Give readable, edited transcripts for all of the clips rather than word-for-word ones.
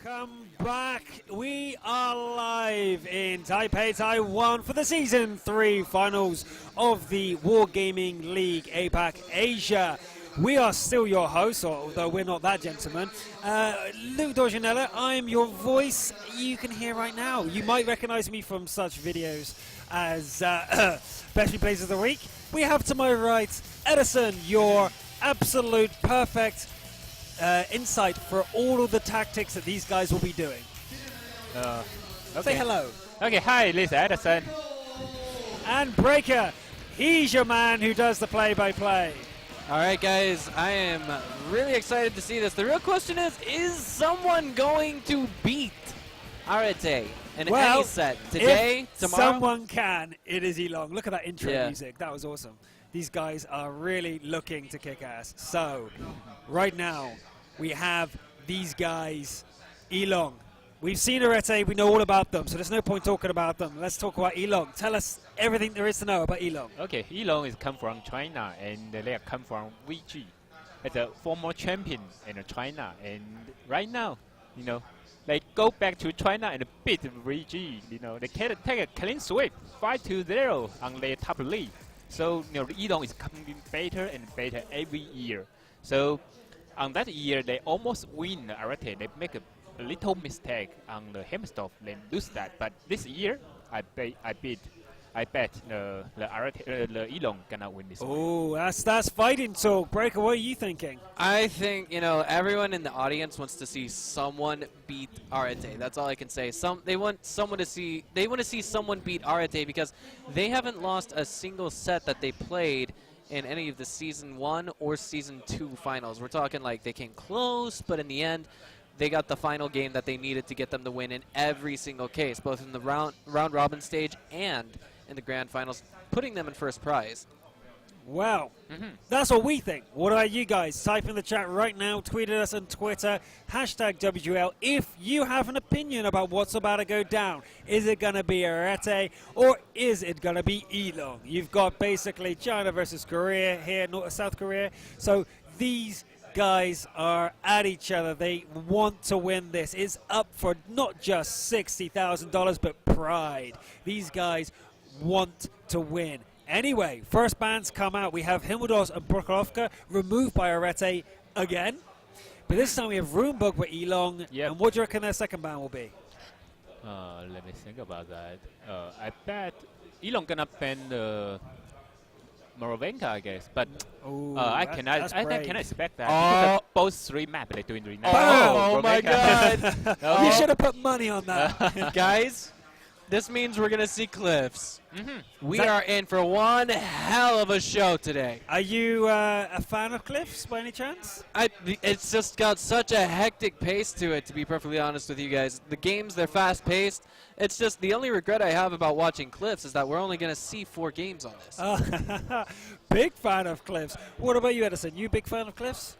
Welcome back. We are live in Taipei, Taiwan for the Season 3 finals of the Wargaming League APAC-ASIA. We are still your hosts, although we're not that gentleman. Luke Dorjanella, I'm your voice you can hear right now. You might recognize me from such videos as Best Replays of the Week. We have to my right, Edison, your absolute perfect insight for all of the tactics that these guys will be doing. Okay. Say hello. Okay, hi, this is Edison. And Breaker, he's your man who does the play-by-play. All right, guys, I am really excited to see this. The real question is someone going to beat ARETE in any set today, tomorrow? Someone can, it is Elong. Look at that intro music. That was awesome. These guys are really looking to kick ass. So, right now, we have these guys, Elong. We've seen ARETE, we know all about them, so there's no point talking about them. Let's talk about Elong. Tell us everything there is to know about Elong. Okay, Elong is come from China, and they come from VG. It's a former champion in China, and right now, you know, they go back to China and beat VG. You know, they can take a clean sweep, 5-0 on their top league. So, you know, Elong is coming better and better every year. So, on that year, they almost win ARETE. They make a little mistake on the Hemstov, then lose that. But this year, I bet the Elong gonna win this. Oh, that's fighting talk. Breaker, what are you thinking? I think, you know, everyone in the audience wants to see someone beat ARETE. That's all I can say. They want to see someone beat ARETE because they haven't lost a single set that they played in any of the Season 1 or Season 2 finals. We're talking like they came close, but in the end, they got the final game that they needed to get them to win in every single case, both in the round robin stage and in the grand finals, putting them in first prize. Well, that's what we think. What about you guys? Type in the chat right now, tweet at us on Twitter, hashtag WGL, if you have an opinion about what's about to go down. Is it going to be ARETE or is it going to be Elong? You've got basically China versus Korea here, South Korea. So these guys are at each other. They want to win this. It's up for not just $60,000, but pride. These guys want to win. Anyway, first bands come out. We have Himmeldos and Prokhorovka removed by ARETE again. But this time we have Runebug with Elong. Yep. And what do you reckon their second band will be? Let me think about that. I bet Elong gonna ban the Morovenka, I guess. But I cannot expect that. Because both three maps they're doing right now. Oh my God! You should have put money on that. Guys, this means we're going to see Cliffs. We are in for one hell of a show today. Are you a fan of Cliffs by any chance? It's just got such a hectic pace to it, to be perfectly honest with you guys. The games, they're fast-paced. It's just the only regret I have about watching Cliffs is that we're only going to see 4 games on this. Big fan of Cliffs. What about you, Edison? You a big fan of Cliffs?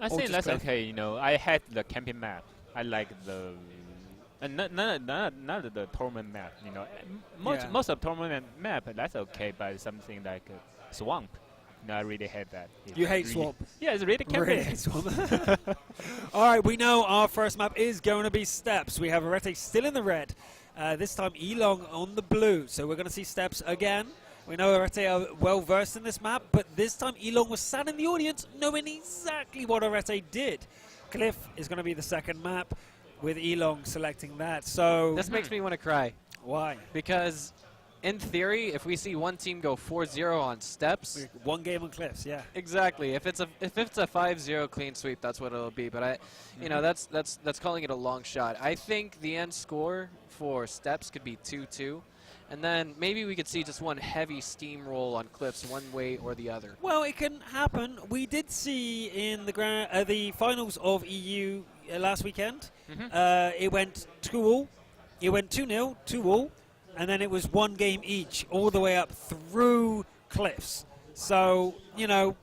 I think that's okay. You know, I had the camping map. I like the... not the tournament map, you know. Most of tournament map, that's okay, but something like swamp, no, I really hate that. You hate swamp? Yeah, it's really camping. Really hate swamp. All right, we know our first map is going to be Steppes. We have ARETE still in the red. This time Elong on the blue, so we're going to see Steppes again. We know ARETE are well versed in this map, but this time Elong was sat in the audience knowing exactly what ARETE did. Cliff is going to be the second map, with Elong selecting that. So this makes me want to cry. Why? Because in theory, if we see one team go 4-0 on Steppes, one game on Cliffs, yeah. Exactly. If it's a 5-0 clean sweep, that's what it'll be. But you know, that's calling it a long shot. I think the end score for Steppes could be 2-2. And then maybe we could see just one heavy steamroll on Cliffs one way or the other. Well, it can happen. We did see in the finals of EU last weekend, it went 2-all. It went 2-0, 2-all, and then it was one game each all the way up through Cliffs. So, you know,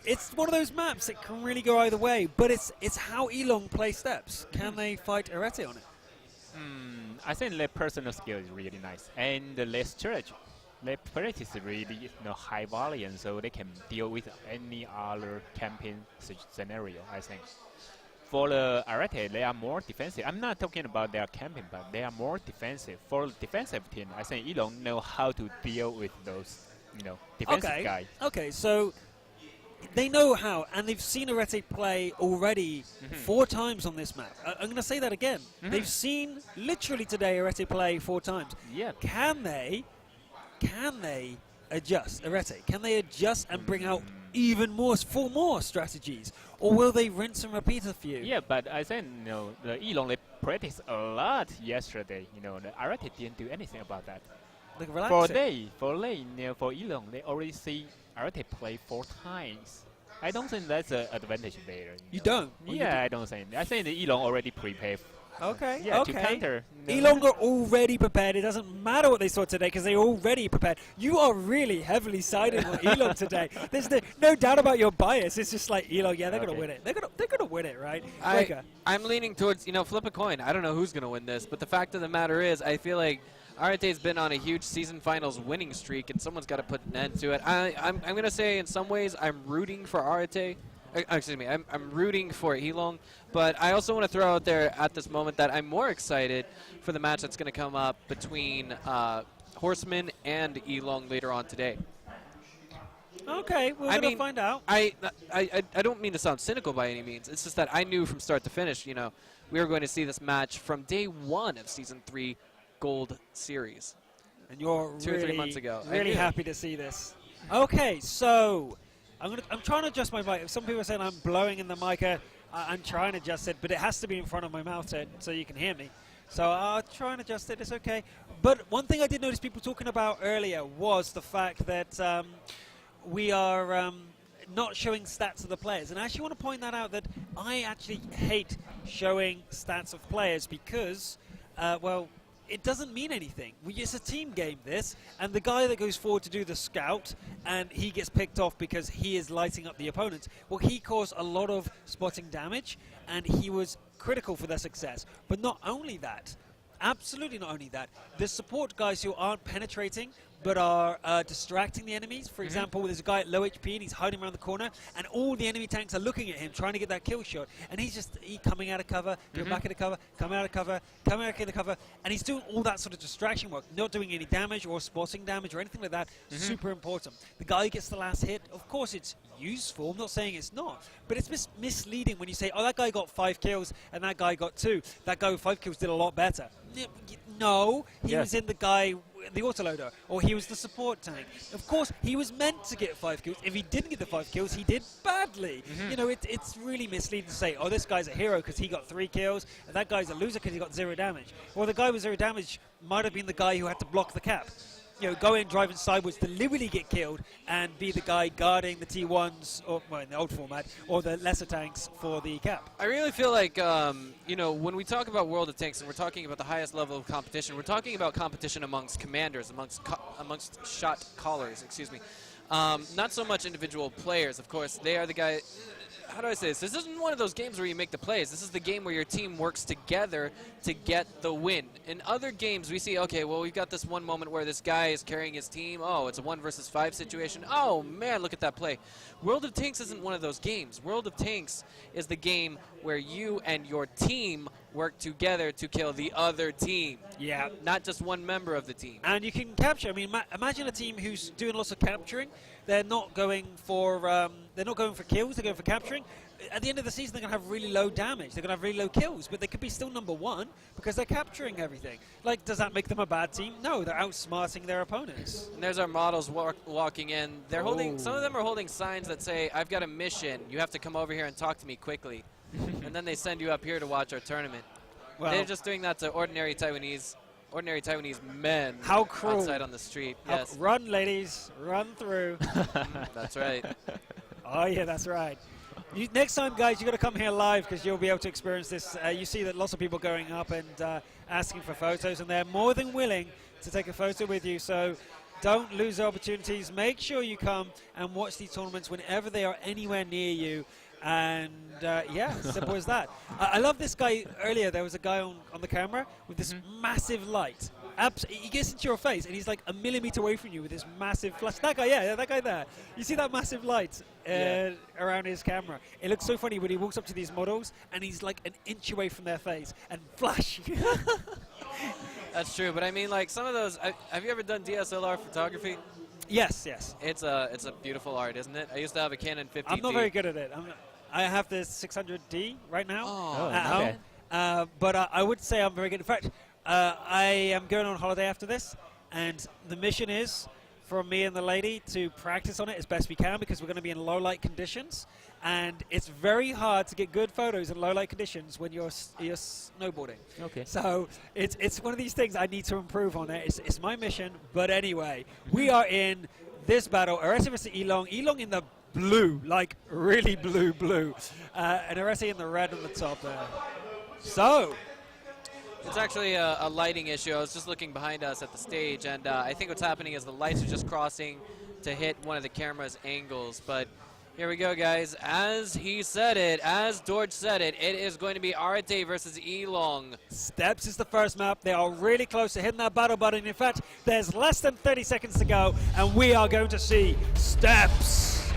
it's one of those maps. It can really go either way, but it's how Elong play Steppes. Can they fight ARETE on it? I think their personal skill is really nice, and their strategy they practice really high volume, so they can deal with any other campaign scenario. I think. For the ARETE, they are more defensive. I'm not talking about their camping, but they are more defensive. For the defensive team, I think ELONG know how to deal with those, defensive guys. Okay, so they know how, and they've seen ARETE play already 4 times on this map. I'm going to say that again. They've seen, literally today, ARETE play 4 times. Yeah. Can they adjust, ARETE? Can they adjust and bring out even more, 4 more strategies? Or will they rinse and repeat a few? Yeah, but I think, the ELONG, they practiced a lot yesterday. The ARETE didn't do anything about that. Like relaxing. For ELONG, they already see ARETE play 4 times. I don't think that's an advantage there. You don't? Yeah, I don't think. I think the ELONG already prepared. Okay, Yeah, okay. to counter. ELONG are already prepared. It doesn't matter what they saw today because they're already prepared. You are really heavily siding on ELONG today. There's no doubt about your bias. It's just like ELONG, yeah, they're going to win it. They're going to win it, right? I'm leaning towards, flip a coin. I don't know who's going to win this, but the fact of the matter is I feel like ARETE's been on a huge season finals winning streak, and someone's got to put an end to it. I'm going to say in some ways I'm rooting for ARETE. Excuse me, I'm rooting for ELONG, but I also want to throw out there at this moment that I'm more excited for the match that's going to come up between Horseman and ELONG later on today. Okay, we're going to find out. I don't mean to sound cynical by any means. It's just that I knew from start to finish, we were going to see this match from day 1 of Season 3 Gold Series. And you're 2 or 3 months ago. Really happy to see this. Okay, so I'm trying to adjust my mic. Some people are saying I'm blowing in the mic. I'm trying to adjust it, but it has to be in front of my mouth so you can hear me. So I'll try and adjust it. It's okay. But one thing I did notice people talking about earlier was the fact that we are not showing stats of the players. And I actually want to point that out, that I actually hate showing stats of players because, well, it doesn't mean anything. It's a team game, this, and the guy that goes forward to do the scout and he gets picked off because he is lighting up the opponents, well, he caused a lot of spotting damage and he was critical for their success. But not only that, absolutely not only that, the support guys who aren't penetrating but are distracting the enemies. For example, there's a guy at low HP and he's hiding around the corner, and all the enemy tanks are looking at him, trying to get that kill shot, and he's coming out of cover, going back into cover, coming out of cover, coming out of cover, and he's doing all that sort of distraction work, not doing any damage or spotting damage or anything like that. Super important. The guy who gets the last hit, of course it's useful, I'm not saying it's not, but it's misleading when you say, oh, that guy got 5 kills and that guy got 2. That guy with 5 kills did a lot better. No, he was in the autoloader, or he was the support tank. Of course, he was meant to get 5 kills. If he didn't get the 5 kills, he did badly. It's really misleading to say, oh, this guy's a hero because he got 3 kills, and that guy's a loser because he got 0 damage. Well, the guy with 0 damage might have been the guy who had to block the cap. Go in driving sideways, deliberately get killed, and be the guy guarding the T1s, or well, in the old format, or the lesser tanks for the cap. I really feel like, when we talk about World of Tanks and we're talking about the highest level of competition, we're talking about competition amongst commanders, amongst shot callers, excuse me. Not so much individual players, of course. They are the guy. How do I say this? This isn't one of those games where you make the plays. This is the game where your team works together to get the win. In other games, we see, okay, well, we've got this one moment where this guy is carrying his team. Oh, it's a 1 versus 5 situation. Oh, man, look at that play. World of Tanks isn't one of those games. World of Tanks is the game where you and your team work together to kill the other team. Yeah. Not just one member of the team. And you can capture. I mean, imagine a team who's doing lots of capturing. They're not going for kills. They're going for capturing. At the end of the season, they're going to have really low damage. They're going to have really low kills, but they could be still number 1 because they're capturing everything. Like, does that make them a bad team? No, they're outsmarting their opponents. And there's our models walking in. They're holding. Some of them are holding signs that say, "I've got a mission. You have to come over here and talk to me quickly." And then they send you up here to watch our tournament. Well, they're just doing that to ordinary Taiwanese men. How cruel. Outside on the street. Yes. Run, ladies. Run through. That's right. Oh, yeah, that's right. Next time, guys, you've got to come here live because you'll be able to experience this. You see that lots of people going up and asking for photos, and they're more than willing to take a photo with you. So don't lose the opportunities. Make sure you come and watch these tournaments whenever they are anywhere near you. And, yeah, simple as that. I love this guy. Earlier, there was a guy on the camera with this massive light. he gets into your face, and he's like a millimeter away from you with this massive flash. That guy, yeah, that guy there. You see that massive light around his camera? It looks so funny when he walks up to these models, and he's like an inch away from their face, and flash. That's true, but I mean, like some of those. Have you ever done DSLR photography? Yes, yes. It's a beautiful art, isn't it? I used to have a Canon 50D. I'm not very good at it. I have the 600D right now Oh, at home, but I would say I'm very good. In fact, I am going on holiday after this, and the mission is for me and the lady to practice on it as best we can because we're going to be in low light conditions, and it's very hard to get good photos in low light conditions when you're snowboarding. Okay. So it's one of these things I need to improve on it. It's my mission, but anyway, we are in this battle. ARETE versus ELONG. ELONG in the blue, like really blue, and ARETE in the red on the top there. So. It's actually a lighting issue. I was just looking behind us at the stage, and I think what's happening is the lights are just crossing to hit one of the camera's angles. But here we go, guys. As he said it, as George said it, it is going to be ARETE versus ELONG. Steps is the first map. They are really close to hitting that battle button. In fact, there's less than 30 seconds to go, and we are going to see Steps.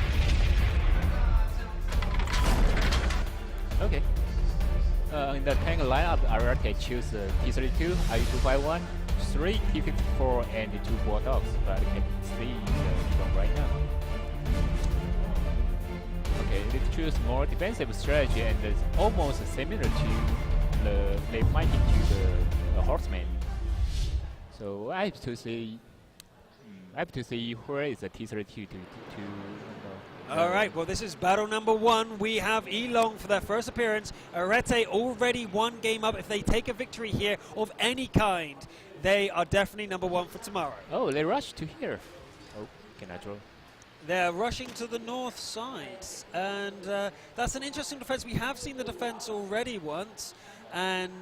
Okay. In the tank lineup, ARETE choose T32, IU251, 3 T54, and 2 Bulldogs. But you can see the ELONG right now. Okay, they choose more defensive strategy, and it's almost similar to they fighting to the Horseman. So I have to see. Where is the T32 to All right, well, this is battle number 1. We have ELONG for their first appearance. ARETE already 1 game up. If they take a victory here of any kind, they are definitely number 1 for tomorrow. Oh, they rush to here. Oh, can I draw? They're rushing to the north side, and that's an interesting defense. We have seen the defense already once, and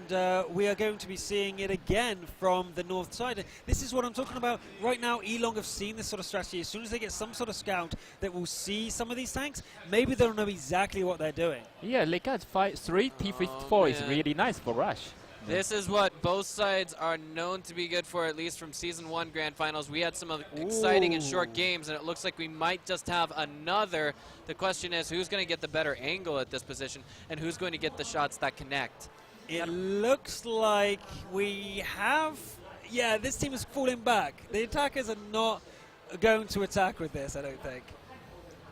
we are going to be seeing it again from the north side. This is what I'm talking about. Right now, ELONG have seen this sort of strategy. As soon as they get some sort of scout that will see some of these tanks, maybe they'll know exactly what they're doing. Yeah, they got 3 T54 is really nice for rush. This is what both sides are known to be good for, at least from Season 1 Grand Finals. We had some exciting and short games, and it looks like we might just have another. The question is, who's going to get the better angle at this position, and who's going to get the shots that connect? It looks like we have... Yeah, this team is falling back. The attackers are not going to attack with this, I don't think.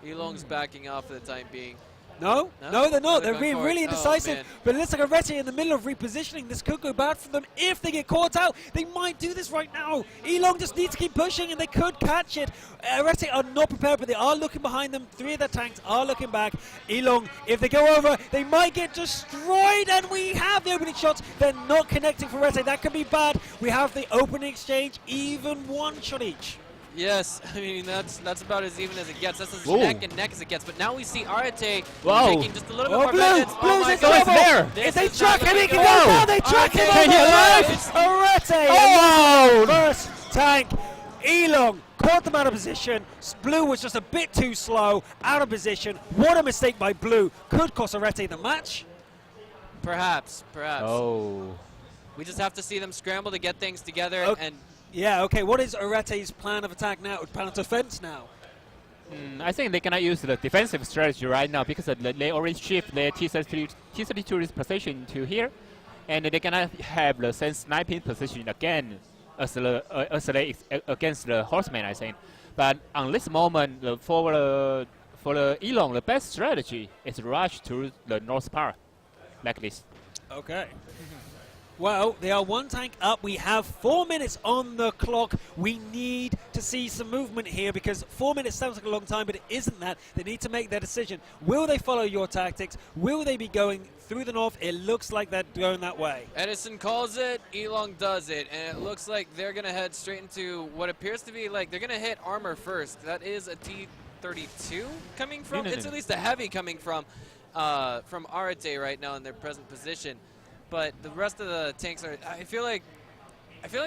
ELONG's backing off for the time being. No, they're not. They're being forward. really indecisive. Man. But it looks like ARETE in the middle of repositioning. This could go bad for them if they get caught out. They might do this right now. ELONG just needs to keep pushing, and they could catch it. ARETE are not prepared, but they are looking behind them. 3 of their tanks are looking back. ELONG, if they go over, they might get destroyed, and we have the opening shots. They're not connecting for ARETE. That could be bad. We have the opening exchange, even 1 shot each. Yes, I mean, that's about as even as it gets. That's as Whoa. neck and neck as it gets. But now we see ARETE Whoa. taking just a little bit Oh, more Blue! benefits. Blue's my in God. trouble! there. If they is track not him, he gonna can go. go down! They track him ARETE over! is- ARETE! Oh! First tank! ELONG caught them out of position. Blue was just a bit too slow, out of position. What a mistake by Blue. Could cost ARETE the match. Perhaps. Oh. We just have to see them scramble to get things together. Okay. And Yeah, okay, what is ARETE's plan of attack now? Plan of defense now? I think they cannot use the defensive strategy right now because they already shift their T32's position to here, and they cannot have the same sniping position again as against the Horseman, I think. But on this moment, for the ELONG, the best strategy is rush to the north part, like this. Okay. Well, they are 1 tank up. We have 4 minutes on the clock. We need to see some movement here because 4 minutes sounds like a long time, but it isn't that. They need to make their decision. Will they follow your tactics? Will they be going through the north? It looks like they're going that way. Edison calls it, ELONG does it, and it looks like they're going to head straight into what appears to be like they're going to hit armor first. That is a T32 coming from. It's at least a heavy coming from ARETE right now in their present position. But the rest of the tanks are. I feel like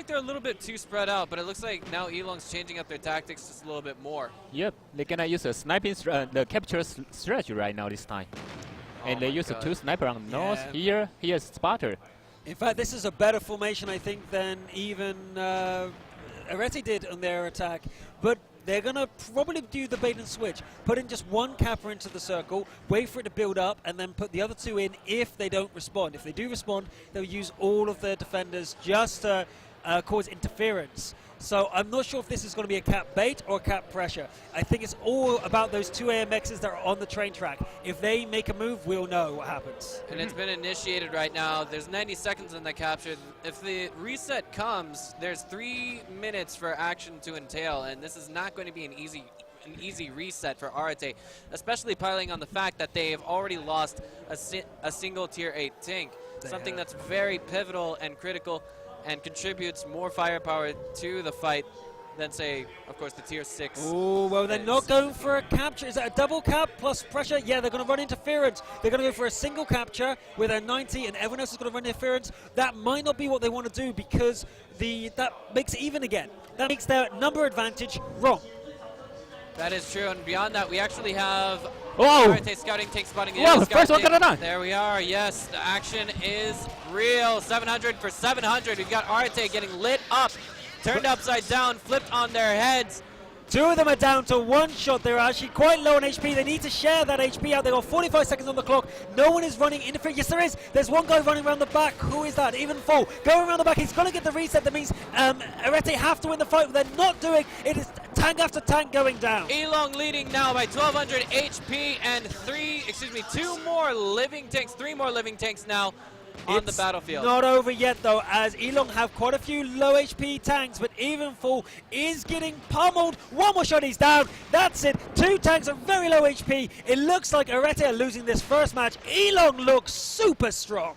they're a little bit too spread out. But it looks like now ELONG's changing up their tactics just a little bit more. Yep, they're gonna use a sniping, the capture strategy right now this time, and they use the 2 sniper on the north. Here's spotter. In fact, this is a better formation, I think, than even ARETE did on their attack. But they're going to probably do the bait and switch. Put in just one capper into the circle, wait for it to build up, and then put the other two in if they don't respond. If they do respond, they'll use all of their defenders just to cause interference. So I'm not sure if this is going to be a cap bait or a cap pressure. I think it's all about those two AMXs that are on the train track. If they make a move, we'll know what happens. And it's been initiated right now. There's 90 seconds in the capture. If the reset comes, there's 3 minutes for action to entail, and this is not going to be an easy reset for ARETE, especially piling on the fact that they have already lost a single tier 8 tank, something that's very pivotal and critical and contributes more firepower to the fight than, say, of course, the tier 6. Oh, well, they're not going for a capture. Is that a double cap plus pressure? Yeah, they're going to run interference. They're going to go for a single capture with a 90, and everyone else is going to run interference. That might not be what they want to do because that makes it even again. That makes their number advantage wrong. That is true, and beyond that, we actually have Whoa! ARETE scouting, tank spotting. Whoa, first one got it. There we are, yes, the action is real. 700 for 700. We've got ARETE getting lit up, turned upside down, flipped on their heads. Two of them are down to one shot. They're actually quite low on HP. They need to share that HP out. They've got 45 seconds on the clock. No one is running interference. Yes, there is. There's one guy running around the back. Who is that? Even full. Going around the back. He's going to get the reset. That means ARETE have to win the fight. What they're not doing. It is tank after tank going down. ELONG leading now by 1,200 HP and 2 more living tanks. 3 more living tanks now on the battlefield. Not over yet though, as ELONG have quite a few low HP tanks, but Even Full is getting pummeled. One more shot, he's down. That's it. 2 tanks are very low HP. It looks like ARETE are losing this first match. ELONG looks super strong.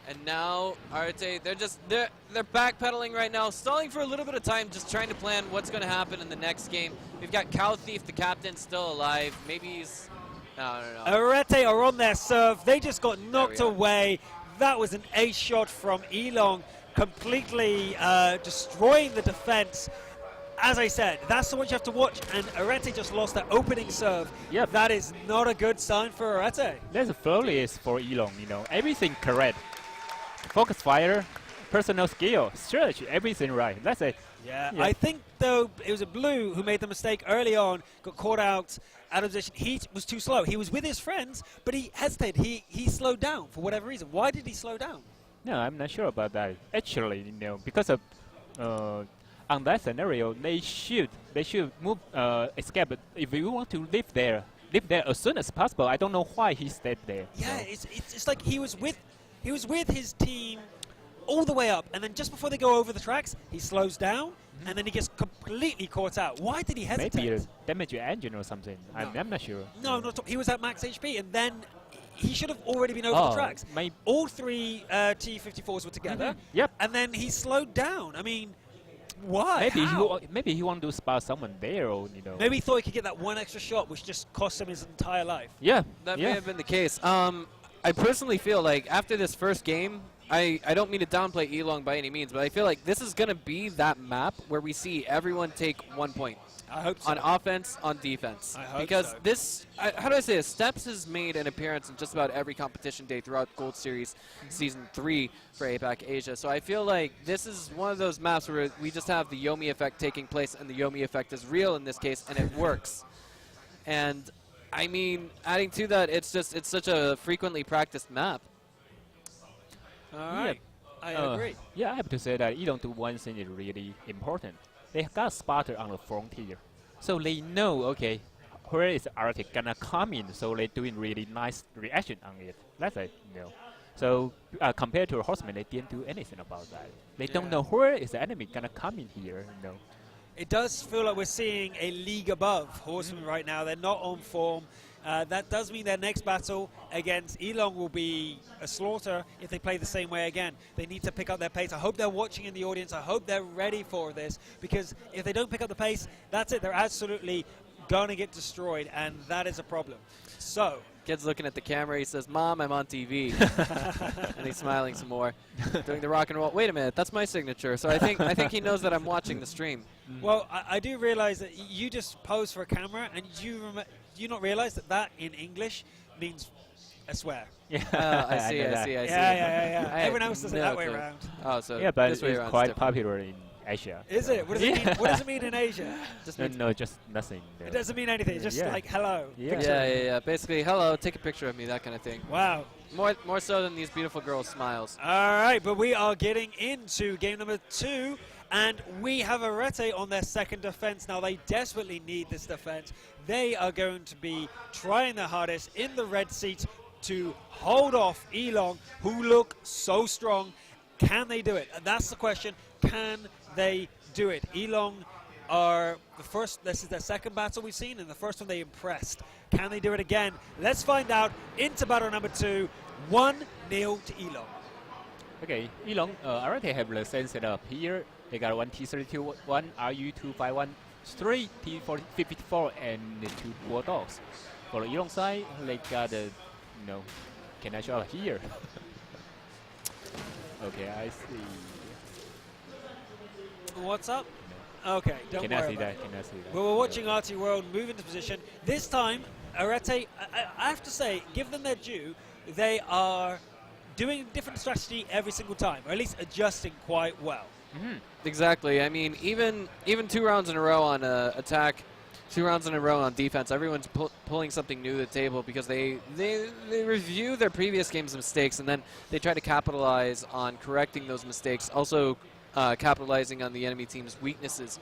And now ARETE, they're backpedaling right now, stalling for a little bit of time, just trying to plan what's going to happen in the next game. We've got Cow Thief, the captain, still alive. Maybe he's no. ARETE are on their serve. They just got knocked away. That was an ace shot from ELONG, completely destroying the defense. As I said, that's the one you have to watch, and ARETE just lost their opening serve. Yep. That is not a good sign for ARETE. That's flawless for ELONG, everything correct. Focus fire, personal skill, search, everything right. That's it. Yeah, I think, though, it was a blue who made the mistake early on, got caught out of position. He was too slow. He was with his friends, but he hesitated. He slowed down for whatever reason. Why did he slow down? No, I'm not sure about that. Actually, because of on that scenario, they should move, escape. But if you want to live there as soon as possible. I don't know why he stayed there. Yeah, it's like he was with his team all the way up, and then just before they go over the tracks, he slows down, and then he gets completely caught out. Why did he hesitate? Maybe damage your engine or something. No. I'm not sure. No, he was at max HP, and then he should have already been over the tracks. All 3 T-54s were together, Yep. and then he slowed down. I mean, why? Maybe he wanted to spot someone there, or Maybe he thought he could get that one extra shot, which just cost him his entire life. Yeah, that may have been the case. I personally feel like after this first game, I don't mean to downplay ELONG by any means, but I feel like this is going to be that map where we see everyone take 1 point. I hope so. On offense, on defense. I hope because so. this, how do I say this? Steps has made an appearance in just about every competition day throughout Gold Series Season 3 for APAC-ASIA. So I feel like this is one of those maps where we just have the Yomi effect taking place, and the Yomi effect is real in this case, and it works. And I mean, adding to that, it's such a frequently practiced map. All right. I agree. Yeah, I have to say that ELONG do one thing is really important. They got spotter on the frontier. So they know, okay, where is ARETE gonna come in, so they're doing really nice reaction on it. That's it, So compared to a Horseman, they didn't do anything about that. They don't know where is the enemy gonna come in here, It does feel like we're seeing a league above Horsemen right now. They're not on form. That does mean their next battle against ELONG will be a slaughter if they play the same way again. They need to pick up their pace. I hope they're watching in the audience. I hope they're ready for this, because if they don't pick up the pace, that's it. They're absolutely going to get destroyed, and that is a problem. So, Kid's looking at the camera. He says, "Mom, I'm on TV," and he's smiling some more, doing the rock and roll. Wait a minute, that's my signature. So I think he knows that I'm watching the stream. Well, I do realize that you just pose for a camera, and you not realize that in English means I swear. Yeah, I see. know I that. see. I see. Yeah. I Everyone had else does it no that way clue. around. Oh, so Yeah, but this way it's around is quite different. popular in Asia. Is so. it? What does it mean? What does it mean in Asia? Just No, means- no, just nothing. It doesn't mean anything. It's just Yeah. like hello. Yeah. picture. yeah. Basically, hello, take a picture of me, that kind of thing. Wow. More so than these beautiful girls' smiles. All right, but we are getting into game number 2, and we have ARETE on their second defense. Now, they desperately need this defense. They are going to be trying their hardest in the red seat to hold off ELONG, who look so strong. Can they do it? And that's the question. Can they do it? ELONG are the first, this is their second battle we've seen, and the first one they impressed. Can they do it again? Let's find out. Into battle number 2, 1-0 to ELONG. Okay, ELONG already have the same setup here. They got one T32, one RU251, 3 T54, and the 2 Bulldogs. For the ELONG side, they got the, can I show up here? Okay, I see. What's up? Okay, don't Can worry I see about that? it. Can I see that? Well, we're watching RT World move into position. This time, ARETE, I have to say, give them their due. They are doing different strategy every single time, or at least adjusting quite well. Exactly. I mean, even 2 rounds in a row on attack, 2 rounds in a row on defense, everyone's pulling something new to the table because they review their previous game's mistakes and then they try to capitalize on correcting those mistakes. Also, capitalizing on the enemy team's weaknesses,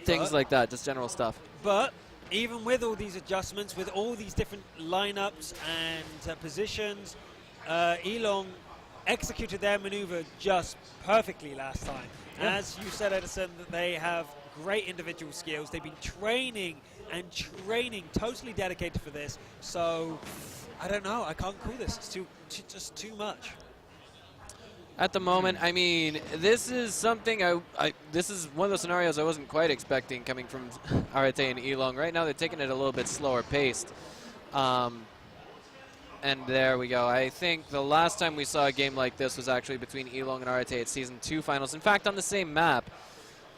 things like that, just general stuff. But even with all these adjustments, with all these different lineups and positions, ELONG executed their maneuver just perfectly last time. Yeah. As you said, Edison, that they have great individual skills. They've been training and training, totally dedicated for this. So I don't know. I can't call this. It's just too much. At the moment, I mean, this is something this is one of those scenarios I wasn't quite expecting coming from ARETE and ELONG. Right now, they're taking it a little bit slower paced. And there we go. I think the last time we saw a game like this was actually between ELONG and ARETE at Season 2 finals. In fact, on the same map.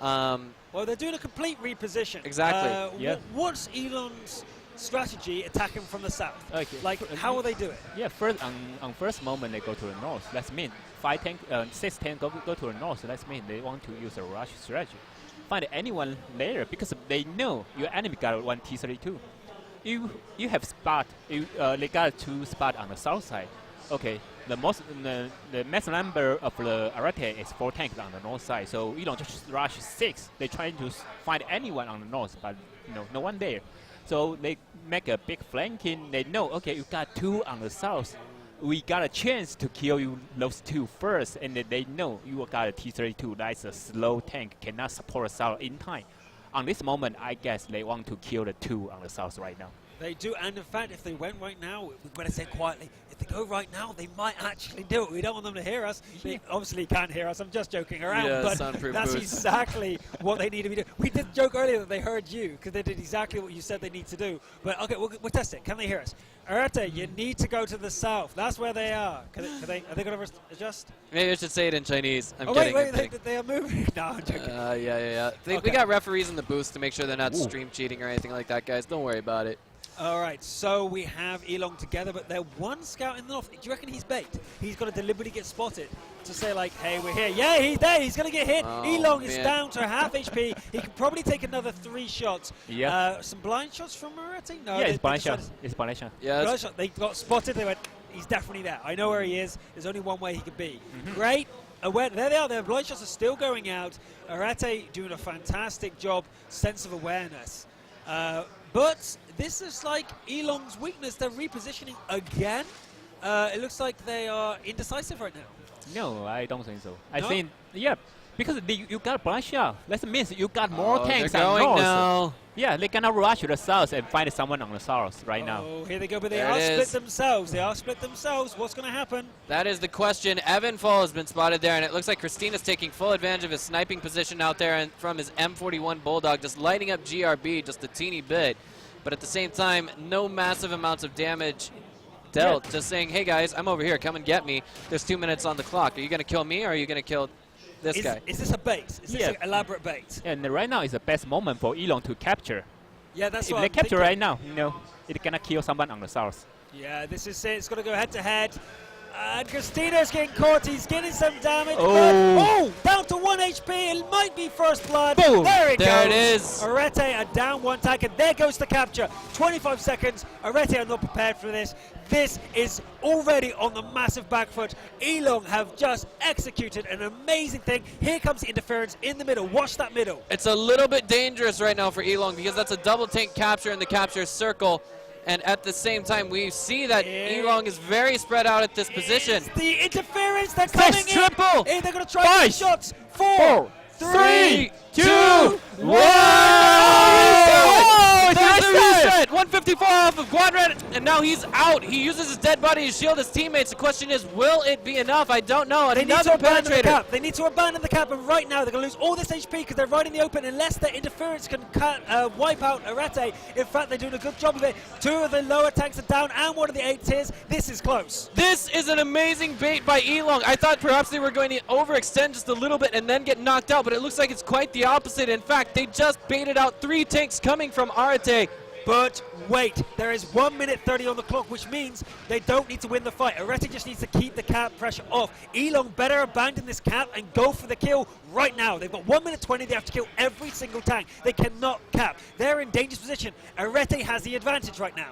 Well, they're doing a complete reposition. Exactly. Yeah. What's ELONG's strategy attacking from the south? Okay. Like, how will they do it? Yeah, first on first moment they go to the north. That's mean 6 tank go to the north. So that's mean they want to use a rush strategy. Find anyone there because they know your enemy got one T32. You have spot. They got 2 spot on the south side. Okay, the max number of the ARETE is 4 tanks on the north side. So you don't just rush 6. They trying to find anyone on the north, but no one there. So they make a big flanking. They know, okay, you got 2 on the south. We got a chance to kill you those 2 first, and they know you got a T32. That's a slow tank, cannot support south in time. On this moment, I guess they want to kill the 2 on the south right now. They do, and in fact, if they went right now, we better say quietly, if they go right now, they might actually do it. We don't want them to hear us. They obviously can't hear us. I'm just joking around, Yeah, but soundproof that's booth. exactly what they need to be doing. We did joke earlier that they heard you, because they did exactly what you said they need to do. But okay, we'll test it. Can they hear us? ARETE, you need to go to the south. That's where they are. Are they going to adjust? Maybe I should say it in Chinese. I'm Oh, kidding. wait, I'm kidding. they are moving. No, I'm joking. Yeah. Okay. We got referees in the booth to make sure they're not Ooh. stream cheating or anything like that, guys. Don't worry about it. All right, so we have ELONG together, but they're 1 scout in the north. Do you reckon he's bait? He's got to deliberately get spotted to say, like, hey, we're here. Yeah, he's there. He's going to get hit. Oh, ELONG is man. down to half HP. He could probably take another 3 shots. Yeah. Some blind shots from ARETE? No, Yeah, they it's blind shot. decided- It's blind shot. Yeah, Blind shot. They got spotted. They went, he's definitely there. I know where he is. There's only one way he could be. Great. There they are. Their blind shots are still going out. ARETE doing a fantastic job. Sense of awareness. But this is like ELONG's weakness. They're repositioning again. It looks like they are indecisive right now. No, I don't think so. I No? think, yeah, because you got blind shot. That means you got more tanks they're on going north. now. Yeah, they cannot rush to the south and find someone on the south right now. Oh, here they go, but they There are it split is. themselves. They are split themselves. What's going to happen? That is the question. Evan Fall has been spotted there, and it looks like Christina's taking full advantage of his sniping position out there and from his M41 Bulldog, just lighting up GRB just a teeny bit. But at the same time, no massive amounts of damage dealt. Yeah. Just saying, hey guys, I'm over here. Come and get me. There's 2 minutes on the clock. Are you going to kill me or are you going to kill this guy? Is this a bait? Is this Yeah. an elaborate bait? And right now is the best moment for ELONG to capture. Yeah, that's If what they I'm capture thinking. right now, it cannot kill someone on the south. Yeah, this is it. It's going to go head-to-head. And Cristino's getting caught. He's getting some damage. Oh. Down to 1 HP. It might be first blood. Boom. There it There goes. it is. ARETE are down 1 tank, and there goes the capture. 25 seconds. ARETE are not prepared for this. This is already on the massive back foot. ELONG have just executed an amazing thing. Here comes the interference in the middle. Watch that middle. It's a little bit dangerous right now for ELONG because that's a double tank capture in the capture circle. And at the same time, we see that ELONG is very spread out at this position. It's the interference, they're coming in. Triple. Hey, they're going to try the shots. 4, 3, 2, 1. There's the reset. 154 off of Quadrant, and now he's out. He uses his dead body to shield his teammates. The question is, will it be enough? I don't know. They need to abandon the penetrator. cap. They need to abandon the cap, and right now they're going to lose all this HP because they're right in the open unless their interference can wipe out ARETE. In fact, they're doing a good job of it. 2 of the lower tanks are down, and 1 of the 8 tiers. This is close. This is an amazing bait by ELONG. I thought perhaps they were going to overextend just a little bit and then get knocked out, but it looks like it's quite the opposite. In fact, they just baited out 3 tanks coming from ARETE. But wait, there is 1 minute 30 on the clock, which means they don't need to win the fight. ARETE just needs to keep the cap pressure off. ELONG better abandon this cap and go for the kill right now. They've got 1 minute 20. They have to kill every single tank. They cannot cap. They're in dangerous position. ARETE has the advantage right now.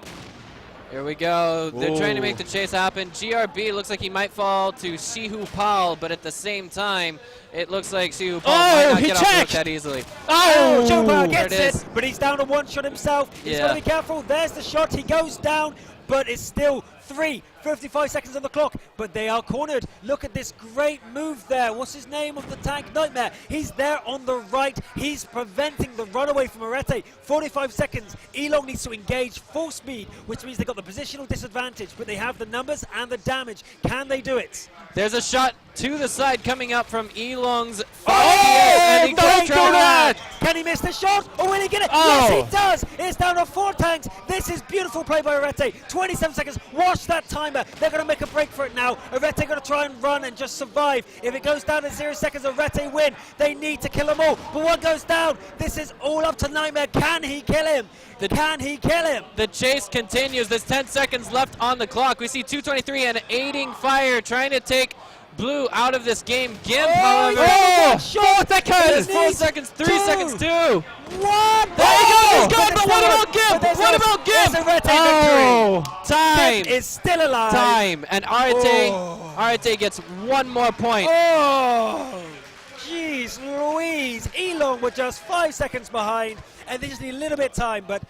Here we go. They're trying to make the chase happen. GRB looks like he might fall to Shihu Pal, but at the same time, it looks like Shihu Pal might not get off the hook that easily. Oh, Chopin There gets it, but he's down to 1 shot himself. He's got to be careful. There's the shot. He goes down, but it's still 55 seconds on the clock, but they are cornered. Look at this great move there. What's his name of the tank? Nightmare. He's there on the right. He's preventing the runaway from ARETE. 45 seconds. ELONG needs to engage full speed, which means they've got the positional disadvantage, but they have the numbers and the damage. Can they do it? There's a shot to the side coming up from ELONG's 5PS, and he goes for that. Can he miss the shot, or will he get it? Oh. Yes, he does. It's down to 4 tanks. This is beautiful play by ARETE. 27 seconds. Watch that timer. They're going to make a break for it now. ARETE going to try and run and just survive. If it goes down to 0 seconds, ARETE win. They need to kill them all. But one goes down. This is all up to Nightmare. Can he kill him? Can he kill him? The chase continues. There's 10 seconds left on the clock. We see 223 and aiding fire trying to take Blue out of this game. Gimp, however, 4 seconds. 4 seconds, 3 seconds, 2. 1. There you go. He's good, but what about Gimp? What about Gimp? There's ARETE victory. Time. Gimp is still alive. Time. And ARETE gets 1 more point. Oh, jeez Louise. ELONG were just 5 seconds behind, and they just need a little bit of time, but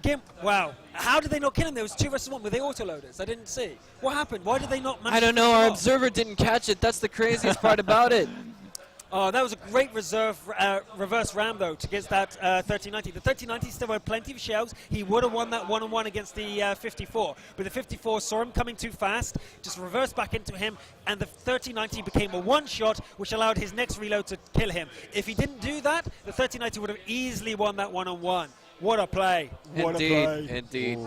Gimp, wow. How did they not kill him? There was 2 versus 1 with the autoloaders. I didn't see. What happened? Why did they not manage I don't to know. kill Our him off? observer didn't catch it. That's the craziest part about it. Oh, that was a great reverse ram, though, to get that 1390. The 1390 still had plenty of shells. He would have won that one-on-one against the 54. But the 54 saw him coming too fast, just reversed back into him, and the 1390 became a one-shot, which allowed his next reload to kill him. If he didn't do that, the 1390 would have easily won that one-on-one. What a play. What a play. Indeed.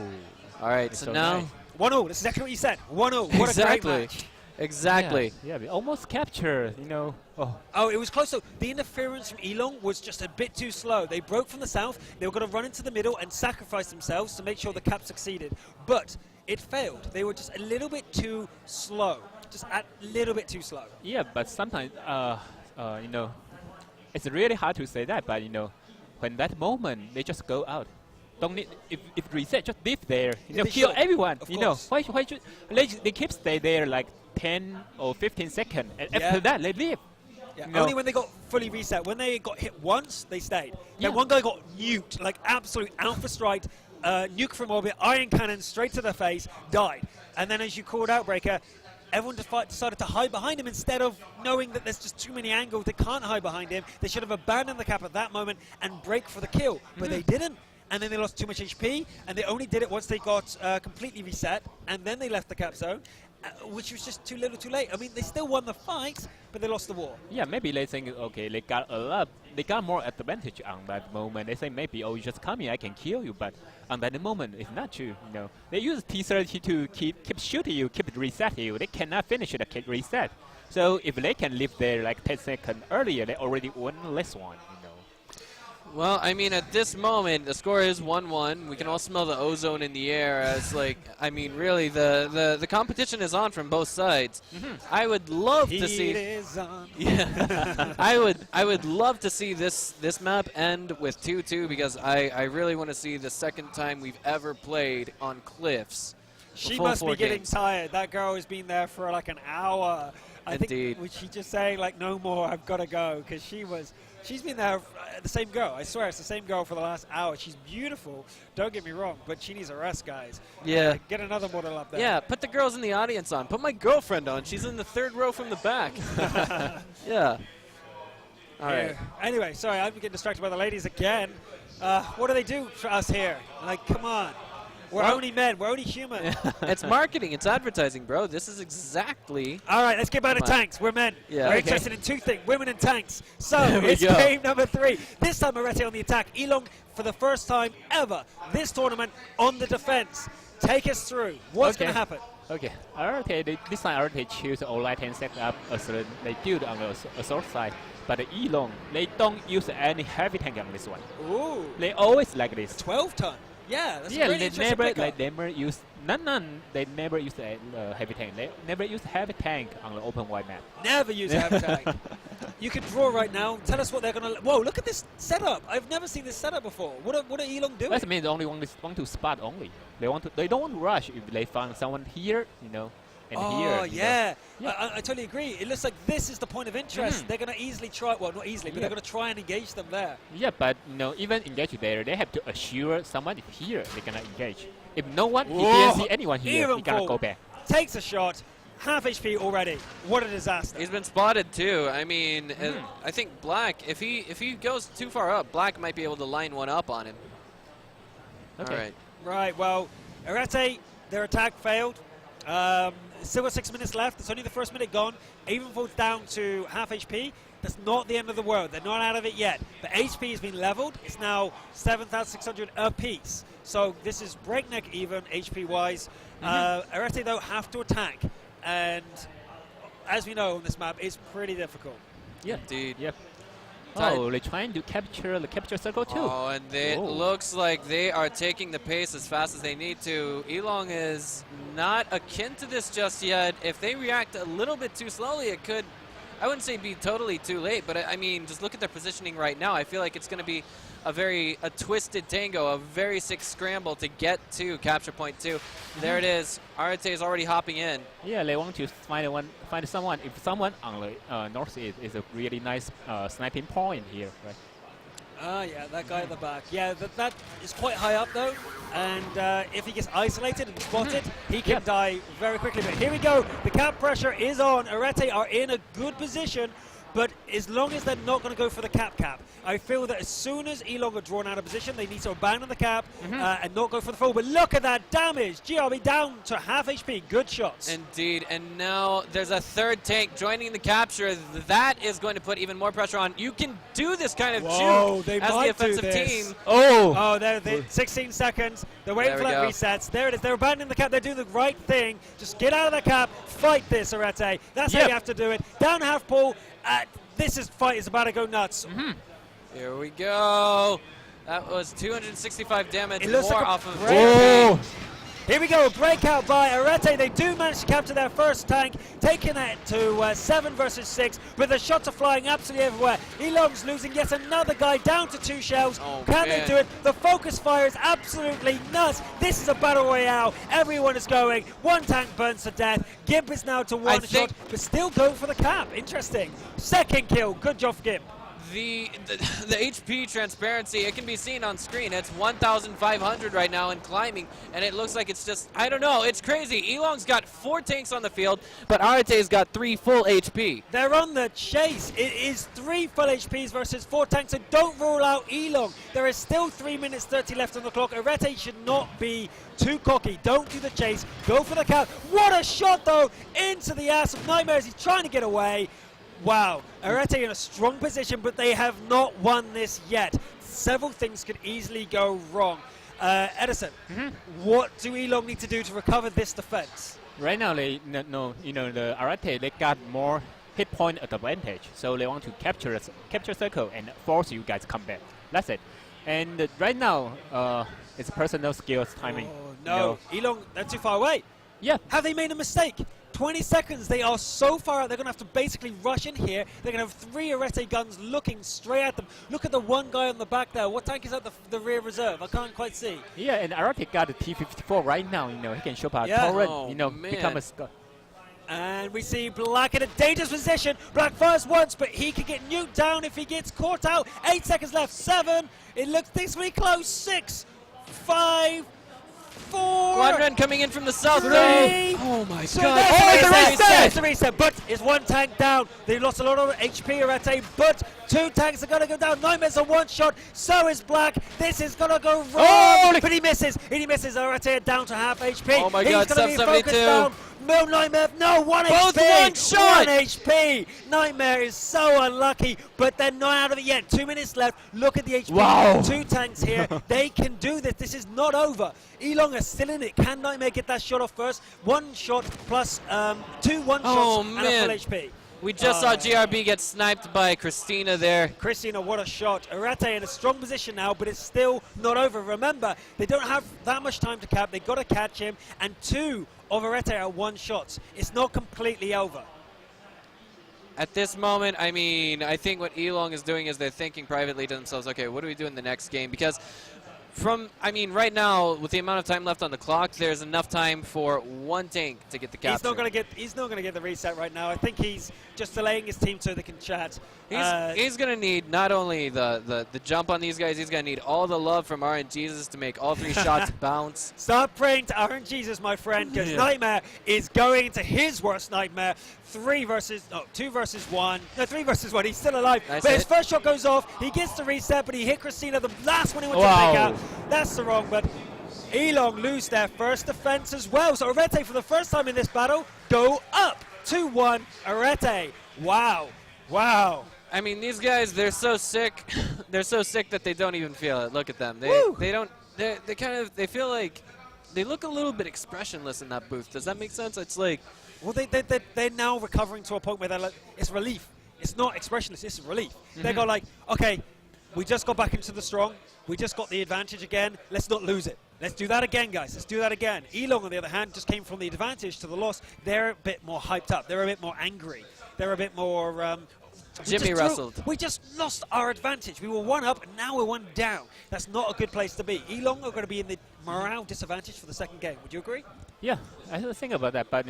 All right, so now... 1-0. That's exactly what you said. 1-0. What a great match. Exactly. Yeah, we almost captured, Oh, it was close. So the interference from ELONG was just a bit too slow. They broke from the south. They were going to run into the middle and sacrifice themselves to make sure the cap succeeded. But it failed. They were just a little bit too slow. Just a little bit too slow. Yeah, but sometimes, it's really hard to say that, but, when that moment, they just go out. Don't need, if reset, just live there, kill should, everyone, why should, they keep stay there like 10 or 15 seconds, and after that, they leave. Yeah, only when they got fully reset. When they got hit once, they stayed. Then one guy got nuked, like absolute alpha strike, nuke from orbit, iron cannon straight to the face, died. And then as you called out, Breaker, everyone decided to hide behind him instead of knowing that there's just too many angles. They can't hide behind him. They should have abandoned the cap at that moment and break for the kill, but they didn't. And then they lost too much HP, and they only did it once they got completely reset, and then they left the cap zone, which was just too little too late. I mean, they still won the fight, but they lost the war. Yeah, maybe they think, okay, they got more advantage on that moment. They say maybe, oh, you just come here, I can kill you, but on that moment, it's not true. They use T30 to keep shooting you, keep resetting you. They cannot finish it, keep reset. So if they can live there like 10 seconds earlier, they already won this one. Well, I mean, at this moment, the score is 1-1. We can all smell the ozone in the air. As like, I mean, really, the competition is on from both sides. I would love to see. Heat is on. Yeah, I would love to see this map end with 2-2 because I really want to see the second time we've ever played on cliffs. She full must be 4 getting games. tired. That girl has been there for like an hour. I Indeed. think was she just saying like, no more, I've got to go, because she's been there, the same girl, I swear, it's the same girl for the last hour. She's beautiful, don't get me wrong, but she needs a rest, guys. Yeah. Get another model up there. Yeah, put the girls in the audience on. Put my girlfriend on. She's in the 3rd row from the back. Yeah. All right. Anyway, sorry, I'm getting distracted by the ladies again. What do they do for us here? Like, come on. We're only men. We're only human. It's marketing. It's advertising, bro. This is exactly. All right, let's get back to Come on. tanks. We're men. Yeah. We're Okay. interested in 2 things, women and tanks. So There we it's go. game number 3. This time ARETE on the attack. ELONG for the first time ever this tournament on the defense. Take us through. What's going to happen? Okay, ARETE, this time ARETE choose all right-hand setup as they build on the assault side. But ELONG, they don't use any heavy tank on this one. Ooh, They always like this. 12 ton. Yeah, that's a Yeah, really they interesting pickup. never use they never use a heavy tank. They never use heavy tank on the open wide map. Never use a heavy tank. You can draw right now. Tell us what they're going to. Whoa! Look at this setup. I've never seen this setup before. What are ELONG doing? That means they only want to spot only. They don't want to rush if they find someone here, and here. Oh, yeah. Yeah. I totally agree. It looks like this is the point of interest. They're going to easily try, well, not easily, but they're going to try and engage them there. Yeah, but even engage there, they have to assure someone is here they're gonna engage. If no one, if Whoa, they don't see anyone here, even you gotta full. go back. Takes a shot. Half HP already. What a disaster. He's been spotted too. I mean, I think Black, if he goes too far up, Black might be able to line one up on him. Okay. All right. Right, well, ARETE, their attack failed. Still got 6 minutes left. It's only the first minute gone. Even falls down to half HP. That's not the end of the world. They're not out of it yet. But HP has been leveled. It's now 7,600 apiece. So this is breakneck even HP-wise. ARETE, though, have to attack. And as we know on this map, it's pretty difficult. Yeah. Indeed. Yep. Tight. Oh, they're trying to capture the capture circle too. Oh, and it looks like they are taking the pace as fast as they need to. ELONG is not akin to this just yet. If they react a little bit too slowly, it could, I wouldn't say be totally too late, but I mean, just look at their positioning right now. I feel like it's going to be a twisted tango, a very sick scramble to get to capture point 2. There it is. ARETE is already hopping in. Yeah, they want to find someone. If someone on the northeast is a really nice sniping point here, right? Yeah, that guy at the back. Yeah, that is quite high up though, and if he gets isolated and spotted, he can die very quickly. But here we go. The cap pressure is on. ARETE are in a good position, but as long as they're not going to go for the cap, I feel that as soon as ELONG are drawn out of position, they need to abandon the cap and not go for the full. But look at that damage. GRB down to half HP. Good shots. Indeed, and now there's a third tank joining the capture. That is going to put even more pressure on. You can do this kind of juke they as the might do offensive this. team. Oh, there, 16 seconds. They're waiting There for we that go. resets. There it is. They're abandoning the cap. They're doing the right thing. Just get out of the cap. Fight this, ARETE. That's how you have to do it. Down half pool. This fight is about to go nuts. Here we go. That was 265 damage It looks more like a off of break. Here we go, a breakout by ARETE. They do manage to capture their first tank, taking it to 7 versus 6, but the shots are flying absolutely everywhere. ELONG's losing yet another guy down to 2 shells. Oh, Can man. they do it? The focus fire is absolutely nuts. This is a battle royale. Everyone is going. One tank burns to death. Gimp is now to one shot, but still going for the cap. Interesting. Second kill. Good job, Gimp. The HP transparency, it can be seen on screen. It's 1,500 right now and climbing, and it looks like it's just, I don't know, it's crazy. ELONG's got 4 tanks on the field, but ARETE's got 3 full HP. They're on the chase. It is 3 full HPs versus 4 tanks, so don't rule out ELONG. There is still 3 minutes 30 left on the clock. ARETE should not be too cocky. Don't do the chase. Go for the count. What a shot, though, into the ass of Nightmares. He's trying to get away. Wow, ARETE in a strong position, but they have not won this yet. Several things could easily go wrong. Edison, what do ELONG need to do to recover this defense? Right now, the ARETE, they got more hit point advantage, so they want to capture circle and force you guys come back. That's it. And right now, it's personal skills timing. Oh, you know. no. Elong, they're too far away. Yeah. Have they made a mistake? 20 seconds, they are so far out, they're going to have to basically rush in here. They're going to have 3 ARETE guns looking straight at them. Look at the one guy on the back there. What tank is at the rear reserve? I can't quite see. Yeah, and ARETE got a T-54 right now. He can show power Yeah. torrent, Oh, become a score. And we see Black in a dangerous position. Black fires once, but he can get nuked down if he gets caught out. 8 seconds left. 7. It looks reasonably close. 6, 5, 4. Quadrant coming in from the south. 3. Oh my So god. that's the reset. reset. That's the reset. But it's 1 tank down. They lost a lot of HP, ARETE, but 2 tanks are going to go down. Nightmare's a 1 shot. So is Black. This is going to go wrong. Oh, but he misses. He misses. ARETE down to half HP. Oh my He's god, going to be focused 772. down. No, Nightmare, no, 1 Both HP. 1 shot. 1 HP. Nightmare is so unlucky, but they're not out of it yet. 2 minutes left. Look at the HP. Wow. 2 tanks here. They can do this. This is not over. Elong are still in it. Can Nightmare get that shot off first? 1 shot plus 2 1 Oh, shots and man. a full HP. We just saw GRB get sniped by Christina there. Christina, what a shot. ARETE in a strong position now, but it's still not over. Remember, they don't have that much time to cap. They've got to catch him, and 2 of ARETE are 1 shots. It's not completely over. At this moment, I mean, I think what Elong is doing is they're thinking privately to themselves, okay, what do we do in the next game? Because right now, with the amount of time left on the clock, there's enough time for 1 tank to get the capture. He's not going to get the reset right now. I think he's just delaying his team so they can chat. He's going to need not only the jump on these guys, he's going to need all the love from RNGesus to make all 3 shots bounce. Start praying to RNGesus, my friend, because Nightmare is going into his worst nightmare. 2 versus 1. No, 3 versus 1. He's still alive. Nice but hit. his first shot goes off. He gets the reset, but he hit Christina, the last one he went Wow. to take out. That's the wrong, but Elong lose their first defense as well. So ARETE, for the first time in this battle, go up. 2-1 ARETE. Wow. Wow. I mean, these guys, they're so sick. They're so sick that they don't even feel it. Look at them. Woo. They feel like they look a little bit expressionless in that booth. Does that make sense? It's like, Well, they're now recovering to a point where they're like, it's relief. It's not expressionless, it's relief. They go like, okay, we just got back into the strong. We just got the advantage again. Let's not lose it. Let's do that again, guys. Let's do that again. Elong, on the other hand, just came from the advantage to the loss. They're a bit more hyped up. They're a bit more angry. They're a bit more... Jimmy wrestled. We just lost our advantage. We were 1 up, and now we're 1 down. That's not a good place to be. Elong are going to be in the morale disadvantage for the second game. Would you agree? Yeah, I don't think about that, but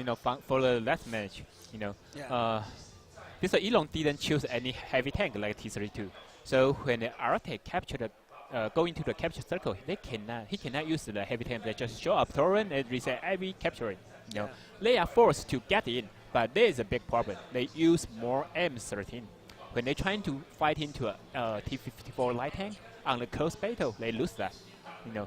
for the last match, because Elong didn't choose any heavy tank like T-32. So when ARETE captured go into the capture circle, he cannot use the heavy tank. They just show up torrent and reset every capturing. They are forced to get in, but there is a big problem. They use more M13. When they're trying to fight into a T-54 light tank on the close battle, they lose that.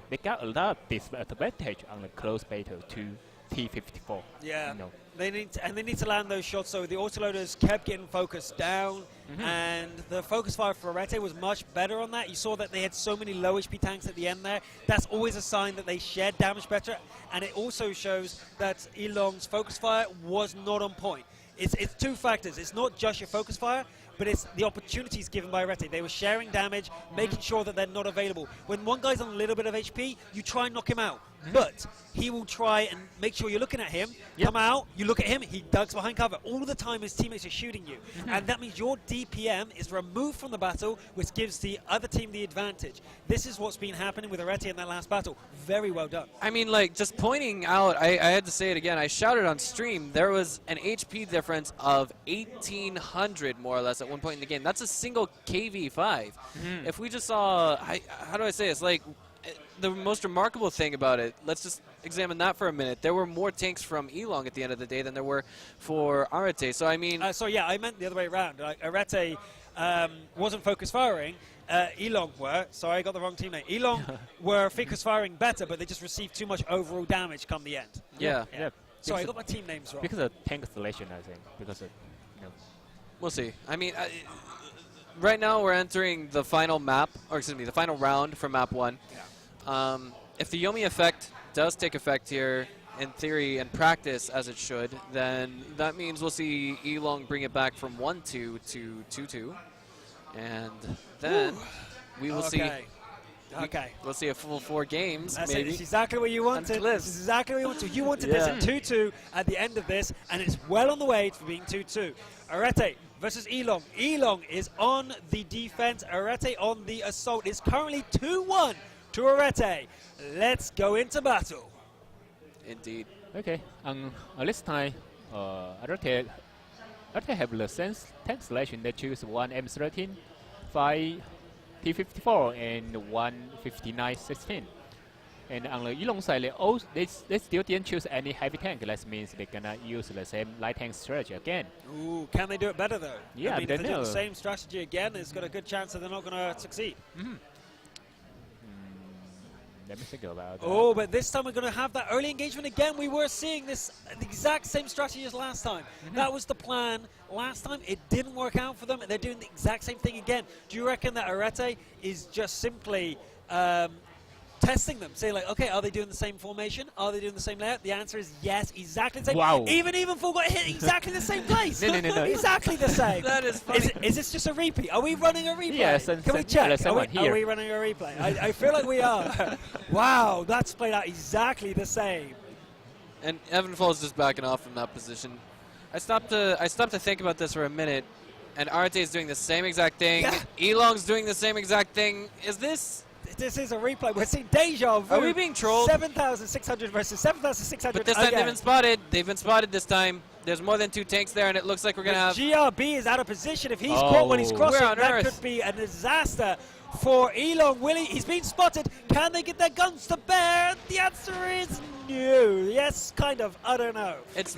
They got a lot of disadvantage on the close battle to T-54. Yeah. They need to land those shots. So the autoloaders kept getting focused down, and the focus fire for ARETE was much better on that. You saw that they had so many low HP tanks at the end there. That's always a sign that they shared damage better, and it also shows that Elong's focus fire was not on point. It's 2 factors. It's not just your focus fire, but it's the opportunities given by ARETE. They were sharing damage, making sure that they're not available. When one guy's on a little bit of HP, you try and knock him out. But he will try and make sure you're looking at him, come out, you look at him, he ducks behind cover. All the time his teammates are shooting you. And that means your DPM is removed from the battle, which gives the other team the advantage. This is what's been happening with ARETE in that last battle. Very well done. I mean, like, just pointing out, I had to say it again, I shouted on stream, there was an HP difference of 1,800 more or less at one point in the game. That's a single KV5. If we just saw, how do I say this, like, the most remarkable thing about it, let's just examine that for a minute. There were more tanks from Elong at the end of the day than there were for ARETE. So, I mean... I meant the other way around. ARETE wasn't focus firing. Elong were. Sorry, I got the wrong teammate. Elong were focus firing better, but they just received too much overall damage come the end. Yeah. Sorry, I got my team names wrong. Because of tank selection, I think. Because of, We'll see. I mean... right now we're entering the final map, or excuse me, the final round for map 1. If the Yomi effect does take effect here, in theory and practice as it should, then that means we'll see Elong bring it back from 1-2 to 2-2. And then We will see. Okay. We'll see a full 4 games, That's maybe. it. It's exactly what you wanted. This is exactly what you wanted. You wanted this at 2-2 at the end of this, and it's well on the way to being 2-2. ARETE versus ELONG. ELONG is on the defense. ARETE on the assault. It's currently 2-1 to ARETE. Let's go into battle. Indeed. Okay, this time, ARETE have the same tank selection. They choose one M13, 5 T54, and one 5916. And on the ELONG side, they still didn't choose any heavy tank. That means they're gonna use the same light tank strategy again. Ooh, can they do it better though? Yeah, I mean, if they do know. the same strategy again, it's got a good chance that they're not going to succeed. Let me think about that. Oh, but this time we're going to have that early engagement again. We were seeing this the exact same strategy as last time. That was the plan last time. It didn't work out for them. They're doing the exact same thing again. Do you reckon that ARETE is just simply testing them, saying like, okay, are they doing the same formation? Are they doing the same layout? The answer is yes, exactly the same. Wow. Even Evenful got hit exactly the same place. No. Exactly the same. That is funny. Is this just a repeat? Are we running a replay? Yes, Can we check? Are here. we running a replay? I feel like we are. Wow, that's played out exactly the same. And Evanful is just backing off from that position. I stopped to think about this for a minute, and ARETE is doing the same exact thing. Yeah. ELONG's doing the same exact thing. Is this? This is a replay. We're seeing deja vu. Are we being trolled? 7,600 versus 7,600. But this time they've been spotted. They've been spotted this time. There's more than 2 tanks there, and it looks like we're gonna have. GRB is out of position. If he's caught when he's crossing, Where on that earth? could be a disaster for ELONG. Willie, he's been spotted. Can they get their guns to bear? The answer is no. Yes, kind of. I don't know. It's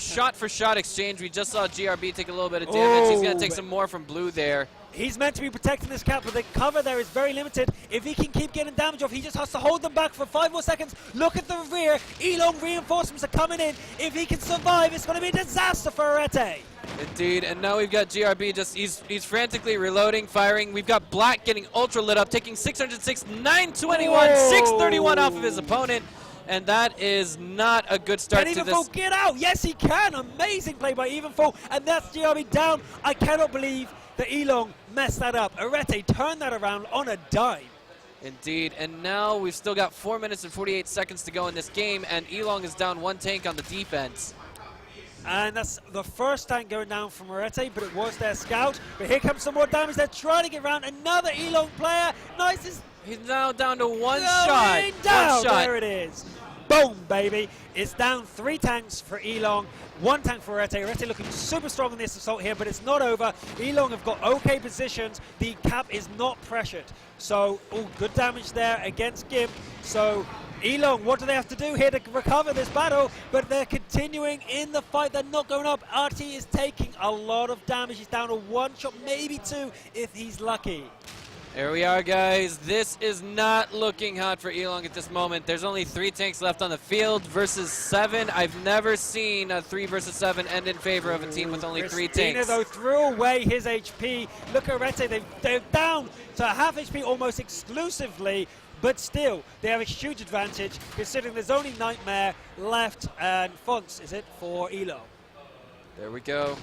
shot for shot exchange. We just saw GRB take a little bit of damage. He's gonna take some more from blue there. He's meant to be protecting this cap, but the cover there is very limited. If he can keep getting damage off, he just has to hold them back for 5 more seconds. Look at the rear. ELONG reinforcements are coming in. If he can survive, it's going to be a disaster for ARETE. Indeed, and now we've got GRB just, he's frantically reloading, firing. We've got Black getting ultra lit up, taking 606, 921, 631 off of his opponent. And that is not a good start Can to Evenful this. get out? Yes, he can. Amazing play by Evenful. And that's GRB down. I cannot believe that ELONG messed that up. ARETE turned that around on a dime. Indeed, and now we've still got 4 minutes and 48 seconds to go in this game, and ELONG is down 1 tank on the defense. And that's the first tank going down from ARETE, but it was their scout. But here comes some more damage. They're trying to get around another ELONG player. Nice. He's now down to one Going shot. down. One shot. There it is. Boom, baby. It's down 3 tanks for ELONG, 1 tank for ARETE. ARETE looking super strong in this assault here, but it's not over. ELONG have got okay positions. The cap is not pressured. So, good damage there against Gimp. So, ELONG, what do they have to do here to recover this battle? But they're continuing in the fight. They're not going up. RT is taking a lot of damage. He's down to 1 shot, maybe 2 if he's lucky. There we are, guys. This is not looking hot for ELONG at this moment. There's only 3 tanks left on the field versus 7. I've never seen a 3 versus 7 end in favor of a team with only 3 tanks. Though threw away his HP. Look at ARETE. They're down to half HP almost exclusively. But still, they have a huge advantage considering there's only Nightmare left and Fonts, is it, for ELONG. There we go.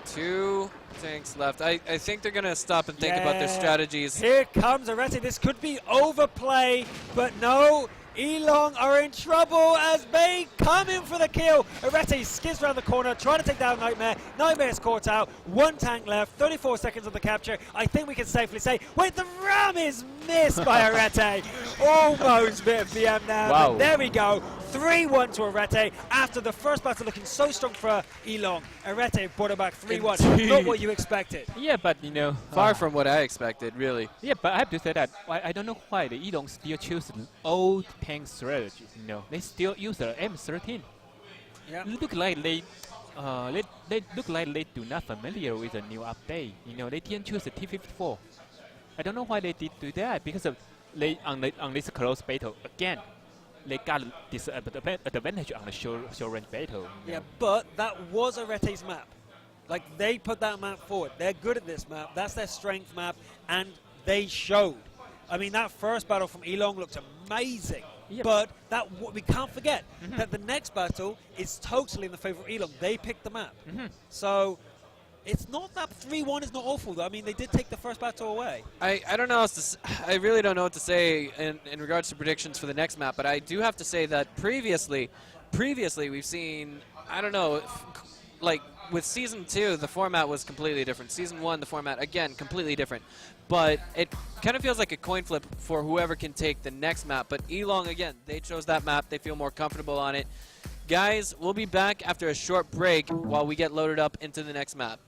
2 tanks left. I think they're going to stop and think about their strategies. Here comes ARETE. This could be overplay, but no. ELONG are in trouble as they come in for the kill. ARETE skids around the corner, trying to take down Nightmare. Nightmare's caught out. 1 tank left, 34 seconds on the capture. I think we can safely say, wait, the ram is missed by ARETE. Almost bit of VM now. Wow. But there we go. 3-1 to ARETE after the first battle looking so strong for ELONG. ARETE brought it back 3-1. Not what you expected. Yeah, but Far from what I expected, really. Yeah, but I have to say that I don't know why the ELONG still choose the old tank strategy. They still use the M13. Yeah. Look like they look like they do not familiar with the new update. They didn't choose the T54. I don't know why they did do that because of they on this close battle again. They got this advantage on the short range battle. Yeah, but that was ARETE's map. Like, they put that map forward. They're good at this map. That's their strength map, and they showed. I mean, that first battle from ELONG looked amazing. Yep. But we can't forget that the next battle is totally in the favor of ELONG. They picked the map. So, It's not that 3-1 is not awful, though. I mean, they did take the first battle away. I don't know I really don't know what to say in regards to predictions for the next map, but I do have to say that previously we've seen, I don't know, like with Season 2, the format was completely different. Season 1, the format, again, completely different. But it kind of feels like a coin flip for whoever can take the next map. But ELONG, again, they chose that map. They feel more comfortable on it. Guys, we'll be back after a short break while we get loaded up into the next map.